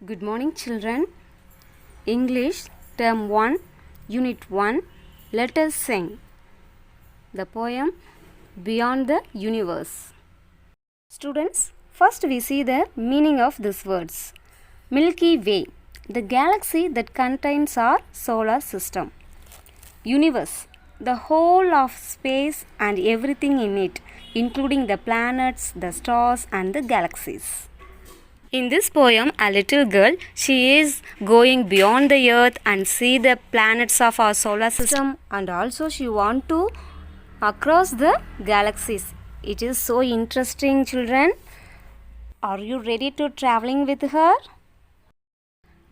Good morning, children. English, Term 1, Unit 1. Let us sing the poem Beyond the Universe. Students, first we see the meaning of these words. Milky Way, the galaxy that contains our solar system. Universe, the whole of space and everything in it, including the planets, the stars and the galaxies. In this poem, a little girl, she is going beyond the earth and see the planets of our solar system, and also she want to across the galaxies. It is so interesting, children. Are you ready to traveling with her?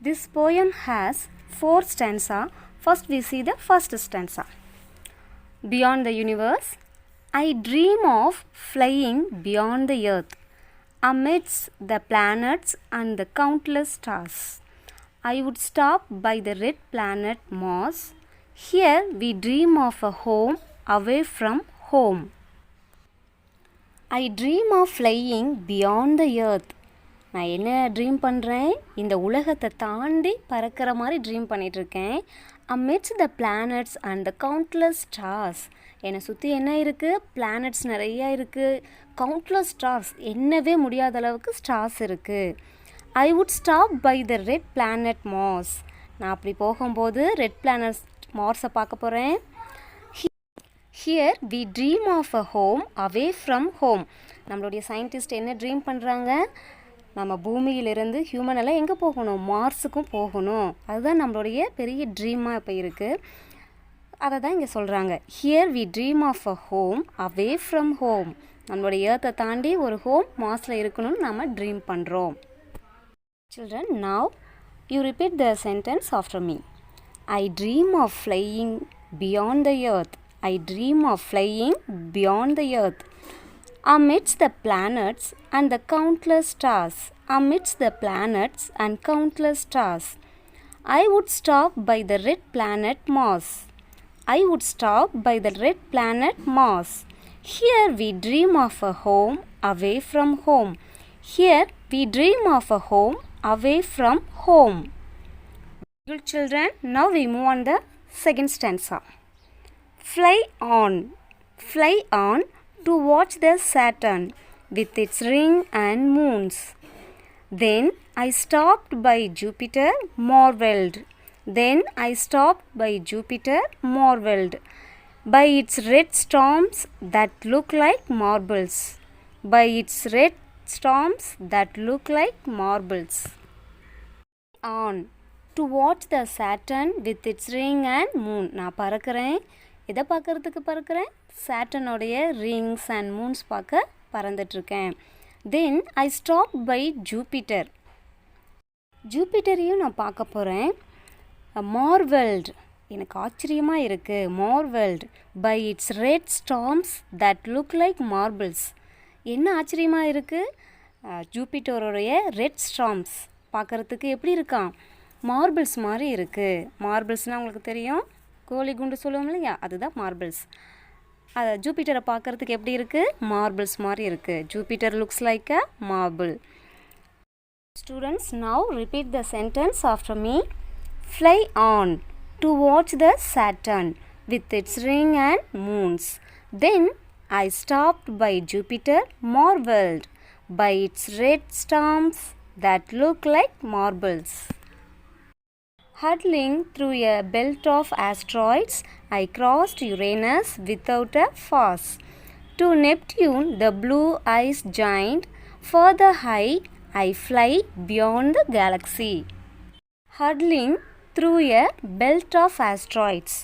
This poem has 4 stanza. First we see the first stanza. Beyond the universe, I dream of flying beyond the earth, amidst the planets and the countless stars. I would stop by the red planet Mars. Here we dream of a home away from home. I dream of flying beyond the earth. நான் என்ன dream பண்ணுறேன், இந்த உலகத்தை தாண்டி பறக்கிற மாதிரி dream பண்ணிகிட்ருக்கேன். amidst the planets and the countless stars. என்னை சுற்றி என்ன இருக்குது, பிளானட்ஸ் நிறையா இருக்குது, கவுண்ட்லெஸ் ஸ்டார்ஸ், எண்ணவே முடியாத அளவுக்கு ஸ்டார்ஸ் இருக்குது. I would stop by the red planet Mars. நான் அப்படி போகும்போது ரெட் பிளானட் மார்ஸை பார்க்க போகிறேன். Here we dream of a home away from home. நம்மளுடைய சயின்டிஸ்ட் என்ன ட்ரீம் பண்ணுறாங்க, நம்ம பூமியிலிருந்து ஹியூமன் எல்லாம் எங்கே போகணும், மார்ஸுக்கும் போகணும். அதுதான் நம்மளுடைய பெரிய ட்ரீமாக இப்போ இருக்குது. அதை தான் இங்கே சொல்கிறாங்க. Here we dream of a home away from home. நம்மளுடைய ஏர்த்தை தாண்டி ஒரு ஹோம் மார்ஸில் இருக்கணும்னு நம்ம ட்ரீம் பண்ணுறோம். Children, now you repeat the sentence after me. I dream of flying beyond the earth. I dream of flying beyond the earth, amidst the planets and the countless stars. Amidst the planets and countless stars. I would stop by the red planet Mars. I would stop by the red planet Mars. Here we dream of a home away from home. Here we dream of a home away from home. Good children, now we move on the second stanza. Fly on, fly on to watch the Saturn with its ring and moons. Then I stopped by Jupiter, marveled. Then I stopped by Jupiter, marveled, by its red storms that look like marbles. By its red storms that look like marbles. On to watch the Saturn with its ring and moon. நான் பறக்கிறேன். எதை பார்க்குறதுக்கு பறக்கிறேன், சாட்டர்னுடைய rings and moons பார்க்க பறந்துட்டுருக்கேன். Then I stop by Jupiter. ஜூபிட்டரையும் நான் பார்க்க போகிறேன். மார்வெல்ட், எனக்கு ஆச்சரியமாக இருக்குது. Marvelled by its red storms that look like marbles. என்ன ஆச்சரியமாக இருக்குது, ஜூபிட்டருடைய ரெட் ஸ்டார்ம்ஸ் பார்க்குறதுக்கு எப்படி இருக்கான், மார்பிள்ஸ் மாதிரி இருக்குது. மார்பிள்ஸ்னால் உங்களுக்கு தெரியும், கோழி குண்டு சொல்லுவோம் இல்லையா, அதுதான் மார்பிள்ஸ். அது ஜூபிட்டரை பார்க்குறதுக்கு எப்படி இருக்குது, மார்பிள்ஸ் மாதிரி இருக்குது. Jupiter looks like a marble. Students, now repeat the sentence after me. Fly on to watch the Saturn with its ring and moons. Then I stopped by Jupiter, marvelled, by its red storms that look like marbles. Hurtling through a belt of asteroids, I crossed Uranus without a fuss. To Neptune, the blue-eyed giant, further high, I fly beyond the galaxy. Hurtling through a belt of asteroids.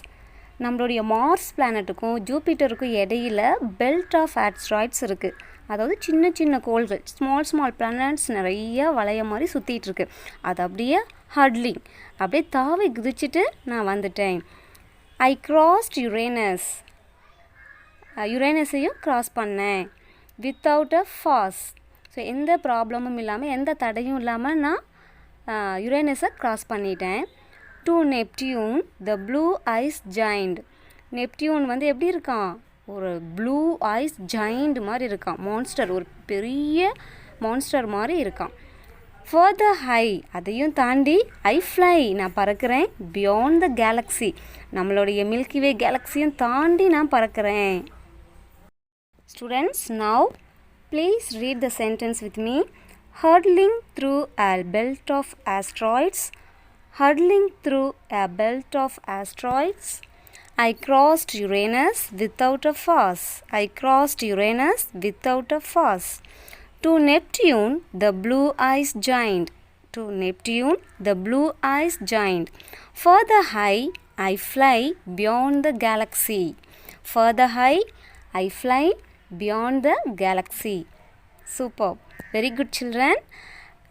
நம்மளுடைய Mars பிளானட்டுக்கும் ஜூபிட்டருக்கும் இடையில் belt of asteroids இருக்குது. அதாவது சின்ன சின்ன கோள்கள், small planets நிறைய வளைய மாதிரி சுற்றிட்டுருக்கு. அது அப்படியே ஹர்ட்லிங், அப்படியே தாவை குதிச்சுட்டு நான் வந்துட்டேன். ஐ கிராஸ்ட் யுரேனஸ், யுரேனஸையும் கிராஸ் பண்ணேன். வித்தவுட் அ ஃபாஸ், ஸோ எந்த ப்ராப்ளமும் இல்லாமல், எந்த தடையும் இல்லாமல் நான் யுரேனஸை கிராஸ் பண்ணிட்டேன். To Neptune, the blue ice giant. Neptune வந்து எப்படி இருக்கான், ஒரு ப்ளூ ஐஸ் ஜாயிண்ட் மாதிரி இருக்கான். மான்ஸ்டர், ஒரு பெரிய மான்ஸ்டர் மாதிரி இருக்கான். further high அதையும் தாண்டி I fly நான் பறக்கிறேன் beyond the galaxy நம்மளுடைய மில்கி வே கேலக்ஸியும் தாண்டி நான் பறக்கிறேன். Students, now please read the sentence with me. Hurtling through a belt of asteroids. Hurtling through a belt of asteroids. I crossed Uranus without a fuss. I crossed Uranus without a fuss. To Neptune, the blue-eyed giant. To Neptune, the blue-eyed giant. Further high, I fly beyond the galaxy. Further high, I fly beyond the galaxy. Superb. Very good, children.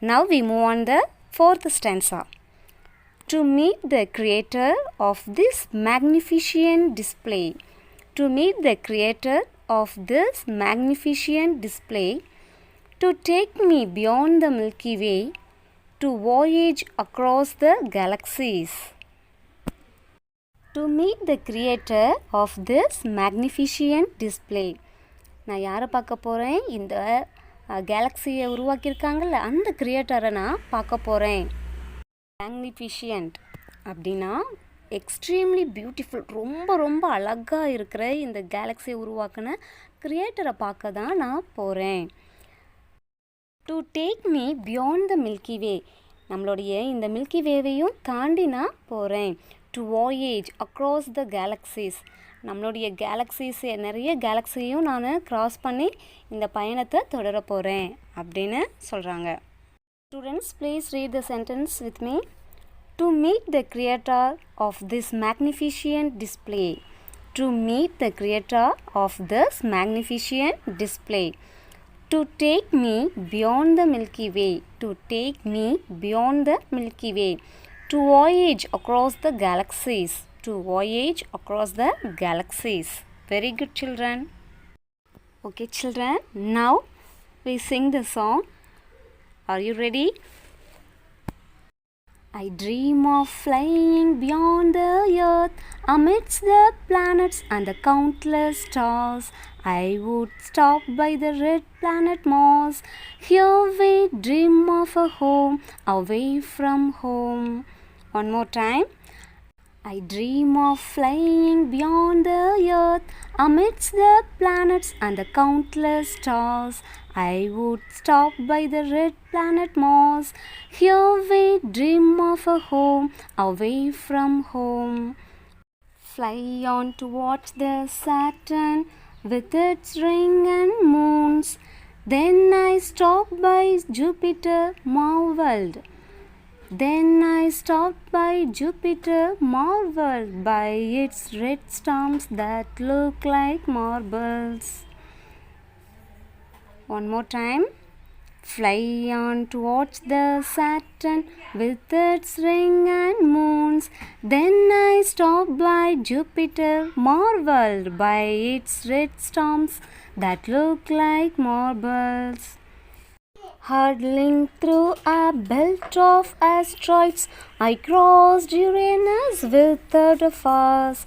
Now we move on the fourth stanza. To meet the creator of this magnificent display. To meet the creator of this magnificent display. To take me beyond the Milky Way. To voyage across the galaxies. To meet the creator of this magnificent display. நான் யாரை பார்க்க போகிறேன்? இந்த கேலக்ஸியை உருவாக்கியிருக்காங்கல்ல அந்த கிரியேட்டரை நான் பார்க்க போகிறேன். மேக்னிஃபிஷியன்ட் அப்படின்னா எக்ஸ்ட்ரீம்லி பியூட்டிஃபுல், ரொம்ப ரொம்ப அழகாக இருக்கிற இந்த கேலக்ஸியை உருவாக்கின கிரியேட்டரை பார்க்க தான் நான் போகிறேன். To take me beyond the Milky Way, நம்மளுடைய இந்த மில்கி வேவையும் தாண்டி நான் போகிறேன். To voyage across the galaxies, நம்மளுடைய கேலக்ஸிஸ் நிறைய கேலக்ஸியும் நான் க்ராஸ் பண்ணி இந்த பயணத்தை தொடர போகிறேன் அப்படின்னு சொல்கிறாங்க. Students, please read the sentence with me. To meet the creator of this magnificent display. To meet the creator of this magnificent display. To take me beyond the Milky Way. To take me beyond the Milky Way. To voyage across the galaxies. To voyage across the galaxies. Very good, children. Okay, children. Now we sing the song. Are you ready? I dream of flying beyond the earth, amidst the planets and the countless stars. I would stop by the red planet Mars. Here we dream of a home, away from home. One more time. I dream of flying beyond the earth, amidst the planets and the countless stars. I would stop by the red planet Mars. Here we dream of a home, away from home. Fly on towards the Saturn with its ring and moons. Then I stop by Jupiter, marveled. Then I stopped by Jupiter, marveled by its red storms that look like marbles. One more time. Fly on towards the Saturn with its ring and moons. Then I stopped by Jupiter, marveled by its red storms that look like marbles. Hurtling through a belt of asteroids, I crossed Uranus without a fuss.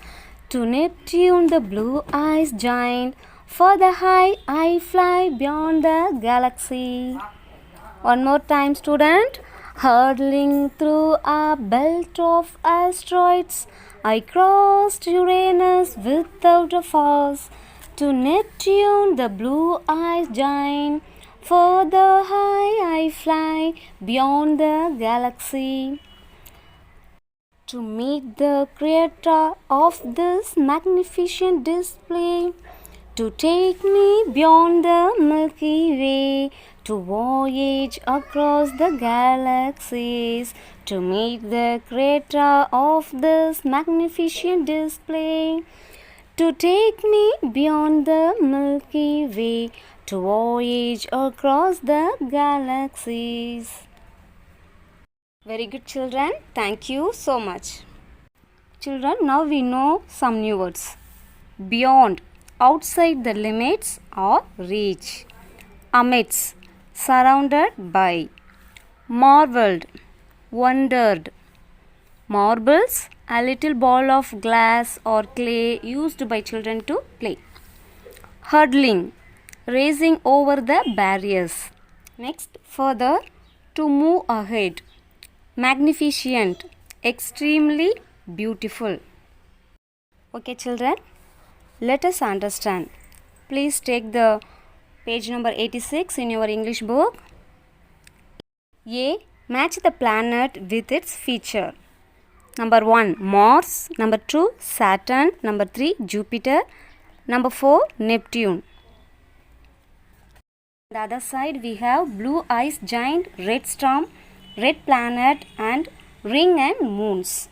To Neptune, the blue-eyed giant, further high I fly beyond the galaxy. One more time, student. Hurtling through a belt of asteroids, I crossed Uranus without a fuss. To Neptune, the blue-eyed giant, further high I fly beyond the galaxy. To meet the creator of this magnificent display. To take me beyond the Milky Way. To voyage across the galaxies. To meet the creator of this magnificent display. To take me beyond the Milky Way. To voyage across the galaxies. Very good, children. Thank you so much. Children, now we know some new words. Beyond, outside the limits or reach. Amidst, surrounded by. Marveled, wondered. Marbles, a little ball of glass or clay used by children to play. Hurdling, racing over the barriers. Next, further, To move ahead. Magnificent. Extremely beautiful. Okay, children. Let us understand. Please take the page number 86 in your English book. A. Match the planet with its feature. Number 1, Mars. Number 2, Saturn. Number 3, Jupiter. Number 4, Neptune. On the other side, we have blue ice giant, red storm, red planet, and ring and moons.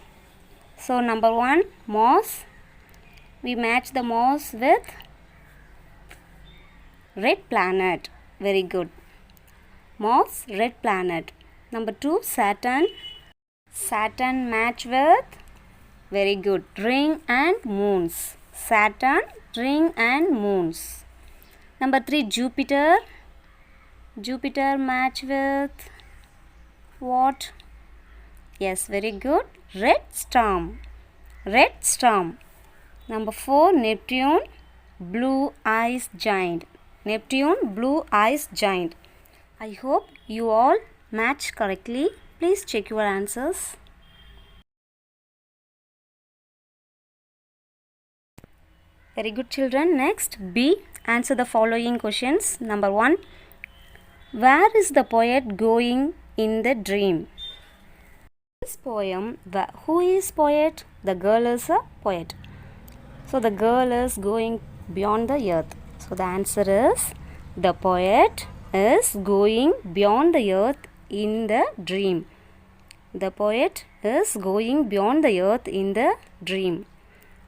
So, number 1, Mars. We match the Mars with red planet. Very good. Mars, red planet. Number 2, Saturn. Saturn match with, very good, ring and moons. Saturn, ring and moons. Number 3, Jupiter. Jupiter match with what? Yes, very good, red storm. Red storm. Number 4, Neptune, blue ice giant. Neptune, blue ice giant. I hope you all match correctly. Please check your answers. Very good, children. Next, B. Answer the following questions. Number 1. Where is the poet going in the dream? This poem, who is poet? The girl is a poet. So, the girl is going beyond the earth. So, the answer is the poet is going beyond the earth in the dream. The poet is going beyond the earth in the dream.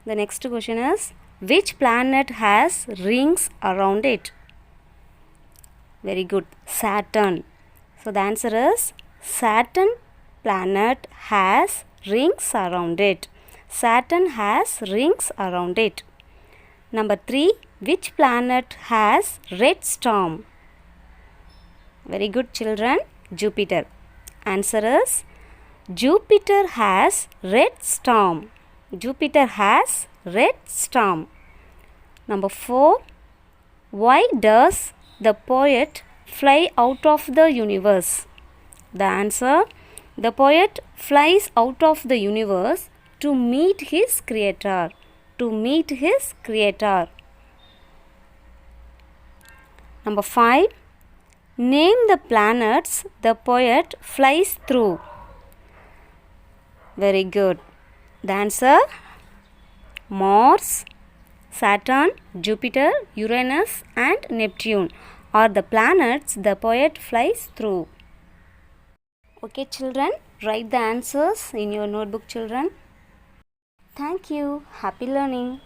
The next question is, which planet has rings around it? Very good, Saturn. So the answer is Saturn planet has rings around it. Saturn has rings around it. Number 3, which planet has red storm? Very good, children, Jupiter. Answer is Jupiter has red storm. Jupiter has red storm. Number 4. Why does the poet fly out of the universe? The answer, the poet flies out of the universe to meet his creator. To meet his creator. Number 5. Name the planets the poet flies through. Very good. The answer, Mars, Saturn, Jupiter, Uranus and Neptune are the planets the poet flies through. Okay, children, write the answers in your notebook, children. Thank you. Happy learning.